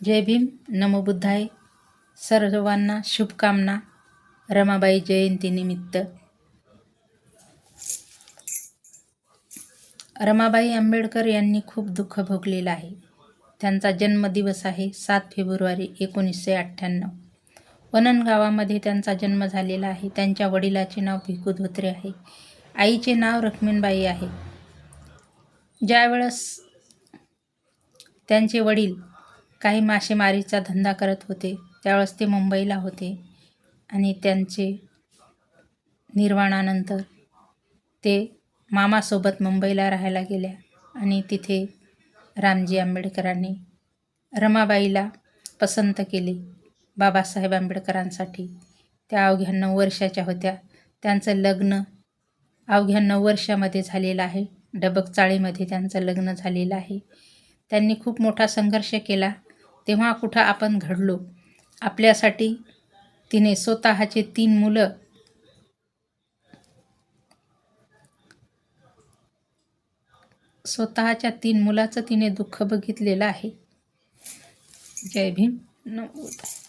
जय भीम, नमो बुद्धाय. सर्वांना शुभकामना. रमाबाई जयंतीनिमित्त. रमाबाई आंबेडकर यांनी खूप दुःख भोगलेलं आहे. त्यांचा जन्मदिवस आहे 7 फेब्रुवारी 1998. वनन गावामध्ये त्यांचा जन्म झालेला आहे. त्यांच्या वडिलाचे नाव भिकू धोत्रे आहे. आईचे नाव रखमीनबाई आहे. ज्यावेळेस त्यांचे वडील काही मासेमारीचा धंदा करत होते त्यावेळेस ते मुंबईला होते आणि त्यांचे निर्वाणानंतर ते मामासोबत मुंबईला राहायला गेल्या आणि तिथे रामजी आंबेडकरांनी रमाबाईला पसंत केले बाबासाहेब आंबेडकरांसाठी. त्या अवघ्या 9 वर्षाच्या होत्या. त्यांचं लग्न अवघ्या 9 वर्षामध्ये झालेलं आहे. डबकचाळीमध्ये त्यांचं लग्न झालेलं आहे. त्यांनी खूप मोठा संघर्ष केला. तेव्हा कुठं आपण घडलो. आपल्यासाठी तिने स्वतःचे 3 मुलं स्वतःच्या 3 मुलाचं तिने दुःख बघितलेलं आहे. जय भीम, नमो बुद्धाय.